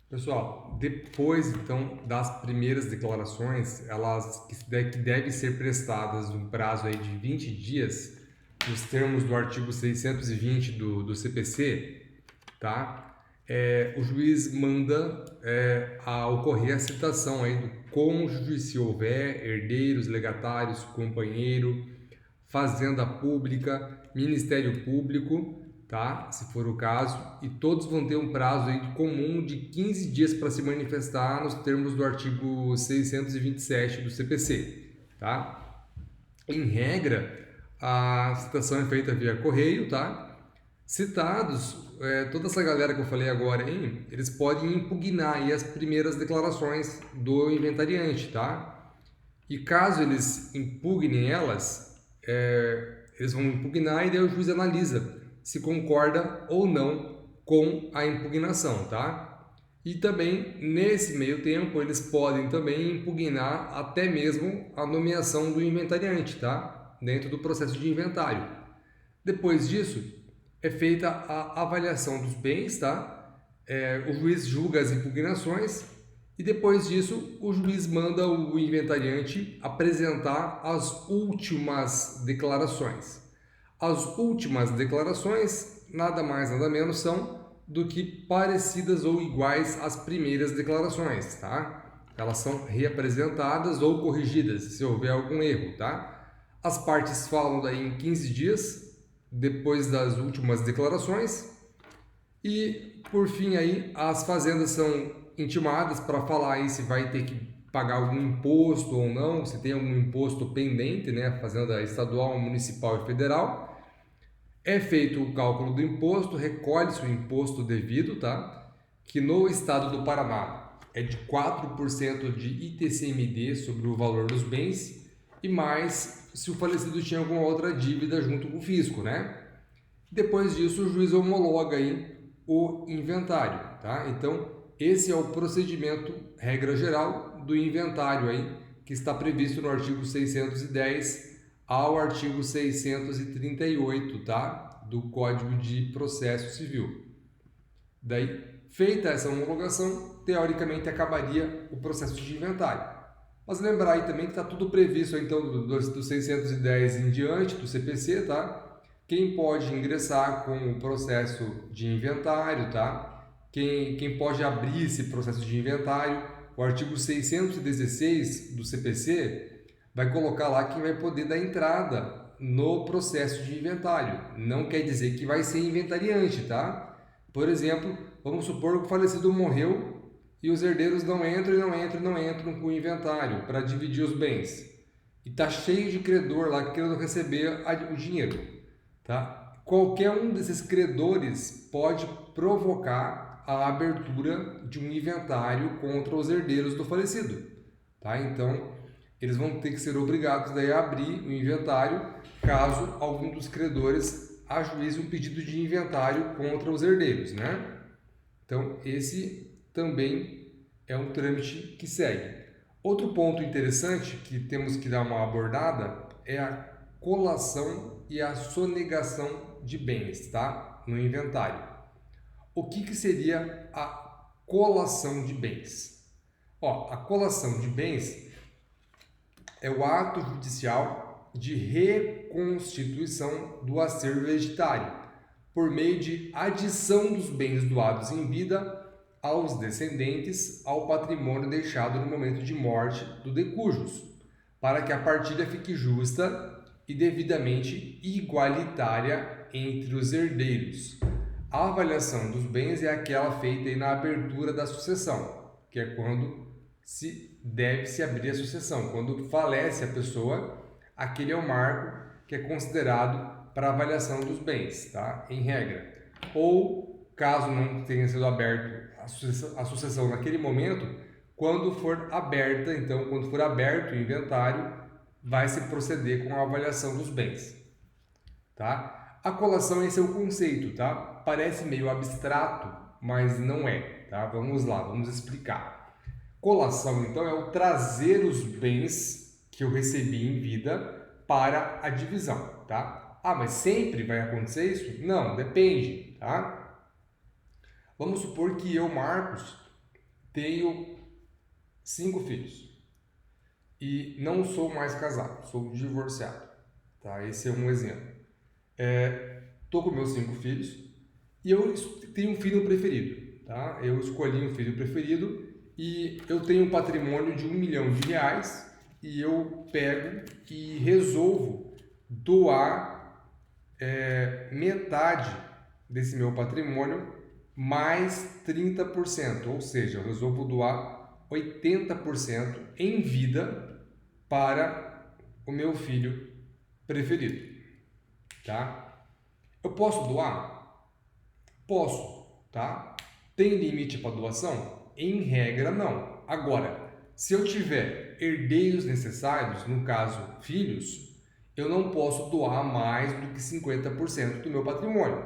Pessoal, depois então das primeiras declarações, elas que devem ser prestadas no prazo aí de 20 dias, nos termos do artigo 620 do CPC, tá? O juiz manda a ocorrer a citação aí do cônjuge, se houver, herdeiros, legatários, companheiro, fazenda pública, Ministério Público, tá? Se for o caso, e todos vão ter um prazo aí comum de 15 dias para se manifestar nos termos do artigo 627 do CPC, tá? Em regra, a citação é feita via correio, tá? Citados, toda essa galera que eu falei agora aí, eles podem impugnar aí as primeiras declarações do inventariante, tá? E caso eles impugnem elas, eles vão impugnar e daí o juiz analisa se concorda ou não com a impugnação, tá? E também, nesse meio tempo, eles podem também impugnar até mesmo a nomeação do inventariante, tá? Dentro do processo de inventário. Depois disso, é feita a avaliação dos bens, tá? O juiz julga as impugnações e depois disso o juiz manda o inventariante apresentar as últimas declarações. As últimas declarações nada mais nada menos são do que parecidas ou iguais às primeiras declarações, tá? Elas são reapresentadas ou corrigidas se houver algum erro, tá? As partes falam daí em 15 dias depois das últimas declarações e, por fim, aí, as fazendas são intimadas para falar aí se vai ter que pagar algum imposto ou não, se tem algum imposto pendente, né? Fazenda estadual, municipal e federal. É feito o cálculo do imposto, recolhe-se o imposto devido, tá? Que no estado do Paraná é de 4% de ITCMD sobre o valor dos bens e mais se o falecido tinha alguma outra dívida junto com o fisco, né? Depois disso, o juiz homologa aí o inventário, tá? Então, esse é o procedimento, regra geral, do inventário aí, que está previsto no artigo 610 ao artigo 638, tá? Do Código de Processo Civil. Daí, feita essa homologação, teoricamente acabaria o processo de inventário. Mas lembrar aí também que está tudo previsto então do 610 em diante do CPC, tá? Quem pode ingressar com o processo de inventário, tá? Quem pode abrir esse processo de inventário. O artigo 616 do CPC vai colocar lá quem vai poder dar entrada no processo de inventário. Não quer dizer que vai ser inventariante, tá? Por exemplo, vamos supor que o falecido morreu e os herdeiros não entram com o inventário para dividir os bens. E tá cheio de credor lá querendo receber o dinheiro, tá? Qualquer um desses credores pode provocar a abertura de um inventário contra os herdeiros do falecido, tá? Então, eles vão ter que ser obrigados daí a abrir o inventário caso algum dos credores ajuize um pedido de inventário contra os herdeiros, né? Então, esse também é um trâmite que segue. Outro ponto interessante que temos que dar uma abordada é a colação e a sonegação de bens, tá? No inventário. O que seria a colação de bens? A colação de bens é o ato judicial de reconstituição do acervo hereditário por meio de adição dos bens doados em vida aos descendentes ao patrimônio deixado no momento de morte do decujus, para que a partilha fique justa e devidamente igualitária entre os herdeiros. A avaliação dos bens é aquela feita na abertura da sucessão, que é quando deve se abrir a sucessão. Quando falece a pessoa, aquele é o marco que é considerado para avaliação dos bens, tá? Em regra. Ou, caso não tenha sido aberto a sucessão naquele momento, quando for aberta, então, quando for aberto o inventário, vai se proceder com a avaliação dos bens, tá? A colação, esse é o conceito, tá? Parece meio abstrato, mas não é, tá? Vamos lá, vamos explicar. Colação, então, é o trazer os bens que eu recebi em vida para a divisão, tá? Mas sempre vai acontecer isso? Não, depende, tá? Vamos supor que eu, Marcos, tenho 5 filhos e não sou mais casado, sou divorciado, tá? Esse é um exemplo. Tô com meus 5 filhos e eu tenho um filho preferido, tá? Eu escolhi um filho preferido e eu tenho um patrimônio de R$ 1 milhão e eu pego e resolvo doar metade desse meu patrimônio mais 30%, ou seja, eu resolvo doar 80% em vida para o meu filho preferido, tá? Eu posso doar? Posso, tá? Tem limite para doação? Em regra, não. Agora, se eu tiver herdeiros necessários, no caso, filhos, eu não posso doar mais do que 50% do meu patrimônio,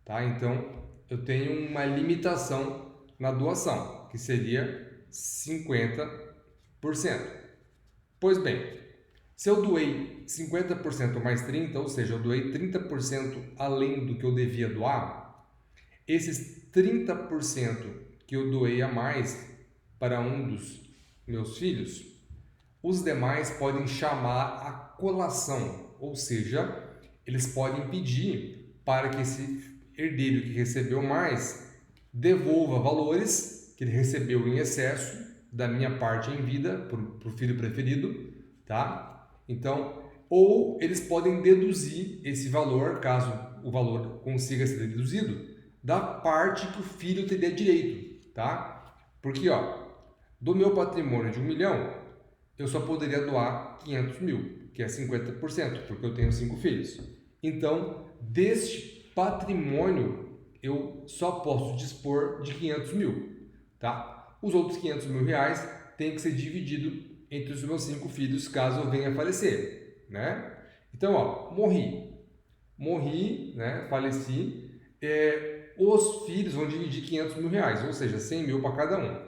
tá? Então, eu tenho uma limitação na doação, que seria 50%. Pois bem, se eu doei 50% mais 30%, ou seja, eu doei 30% além do que eu devia doar, esses 30% que eu doei a mais para um dos meus filhos, os demais podem chamar a colação, ou seja, eles podem pedir para que esse herdeiro que recebeu mais devolva valores que ele recebeu em excesso da minha parte em vida para o filho preferido, tá? Então, ou eles podem deduzir esse valor, caso o valor consiga ser deduzido, da parte que o filho teria direito, tá? Porque, do meu patrimônio de 1 milhão, eu só poderia doar 500 mil, que é 50%, porque eu tenho 5 filhos. Então, deste patrimônio, eu só posso dispor de 500 mil, tá? Os outros 500 mil reais tem que ser dividido entre os meus 5 filhos, caso eu venha a falecer, né? Então, morri, né? Faleci, os filhos vão dividir 500 mil reais, ou seja, 100 mil para cada um.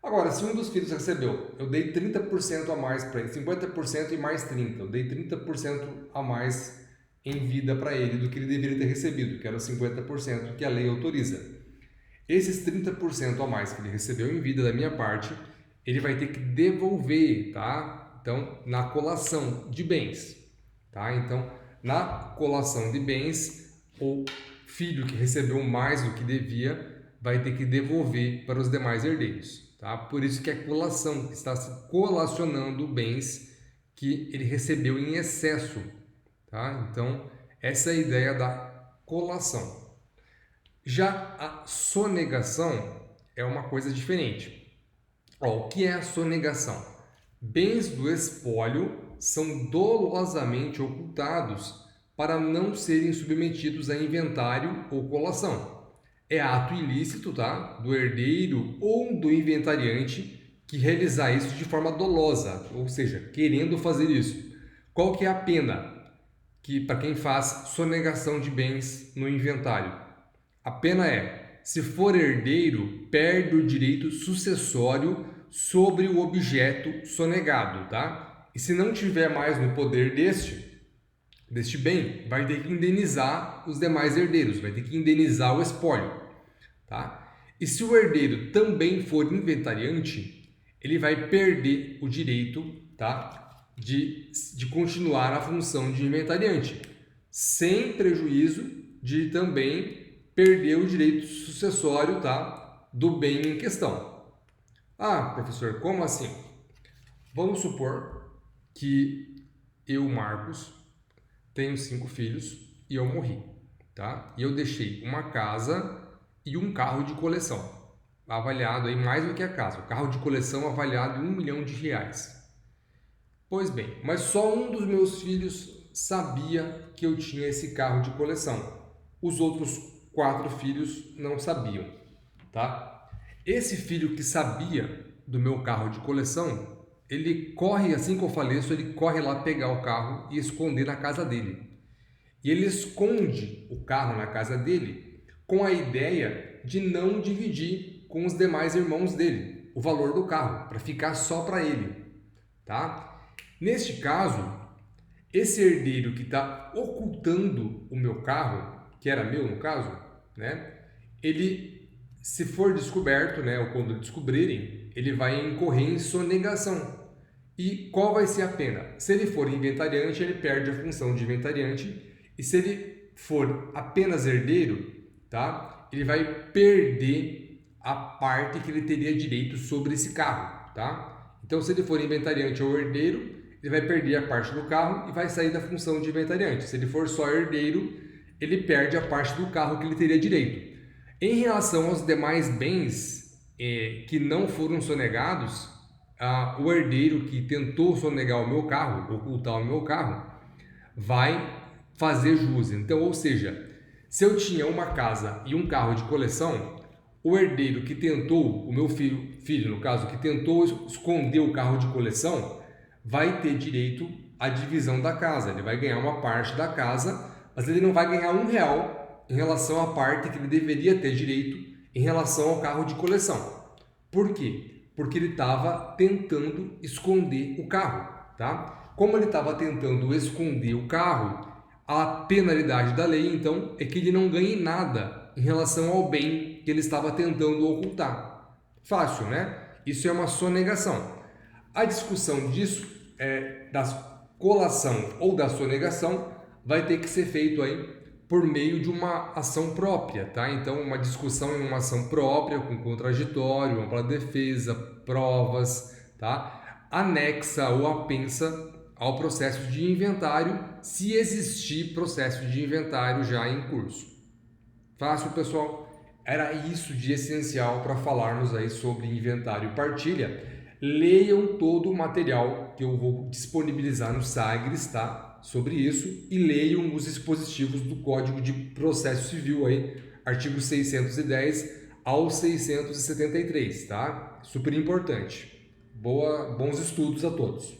Agora, se um dos filhos recebeu, eu dei 30% a mais para ele, 50% e mais 30%, eu dei 30% a mais em vida para ele do que ele deveria ter recebido, que era 50% que a lei autoriza. Esses 30% a mais que ele recebeu em vida da minha parte, ele vai ter que devolver, tá? Então, na colação de bens, tá? Então, na colação de bens, o filho que recebeu mais do que devia vai ter que devolver para os demais herdeiros, tá? Por isso que é colação, que está se colacionando bens que ele recebeu em excesso, tá? Então, essa é a ideia da colação. Já a sonegação é uma coisa diferente. O que é a sonegação? Bens do espólio são dolosamente ocultados para não serem submetidos a inventário ou colação. É ato ilícito, tá? Do herdeiro ou do inventariante que realizar isso de forma dolosa, ou seja, querendo fazer isso. Qual que é a pena que para quem faz sonegação de bens no inventário? A pena é, se for herdeiro, perde o direito sucessório sobre o objeto sonegado, tá? E se não tiver mais no poder deste bem, vai ter que indenizar os demais herdeiros, vai ter que indenizar o espólio, tá? E se o herdeiro também for inventariante, ele vai perder o direito, tá? De continuar a função de inventariante, sem prejuízo de também perder o direito sucessório, tá? Do bem em questão. Ah, professor, como assim? Vamos supor que eu, Marcos, tenho 5 filhos e eu morri, tá? E eu deixei uma casa e um carro de coleção, avaliado aí mais do que a casa. O carro de coleção avaliado em R$ 1 milhão. Pois bem, mas só um dos meus filhos sabia que eu tinha esse carro de coleção. Os outros 4 filhos não sabiam, tá? Esse filho que sabia do meu carro de coleção, ele corre, assim que eu faleço, ele corre lá pegar o carro e esconder na casa dele. E ele esconde o carro na casa dele com a ideia de não dividir com os demais irmãos dele o valor do carro, para ficar só para ele, tá? Neste caso, esse herdeiro que está ocultando o meu carro, que era meu no caso, né? Ele Se for descoberto, né, ou quando descobrirem, ele vai incorrer em sonegação. E qual vai ser a pena? Se ele for inventariante, ele perde a função de inventariante, e se ele for apenas herdeiro, tá? Ele vai perder a parte que ele teria direito sobre esse carro, tá? Então, se ele for inventariante ou herdeiro, ele vai perder a parte do carro e vai sair da função de inventariante. Se ele for só herdeiro, ele perde a parte do carro que ele teria direito. Em relação aos demais bens que não foram sonegados, o herdeiro que tentou sonegar o meu carro, ocultar o meu carro, vai fazer jus. Então, ou seja, se eu tinha uma casa e um carro de coleção, o herdeiro que tentou, o meu filho no caso, que tentou esconder o carro de coleção, vai ter direito à divisão da casa. Ele vai ganhar uma parte da casa, mas ele não vai ganhar R$ 1 em relação à parte que ele deveria ter direito em relação ao carro de coleção. Por quê? Porque ele estava tentando esconder o carro, tá? Como ele estava tentando esconder o carro, a penalidade da lei, então, é que ele não ganhe nada em relação ao bem que ele estava tentando ocultar. Fácil, né? Isso é uma sonegação. A discussão disso, da colação ou da sonegação, vai ter que ser feito aí por meio de uma ação própria, tá? Então, uma discussão em uma ação própria, com contraditório, ampla defesa, provas, tá? Anexa ou apensa ao processo de inventário, se existir processo de inventário já em curso. Fácil, pessoal? Era isso de essencial para falarmos aí sobre inventário e partilha. Leiam todo o material que eu vou disponibilizar no Sagres, tá? Sobre isso, e leiam os dispositivos do Código de Processo Civil aí, artigo 610 ao 673, tá? Super importante. Bons estudos a todos.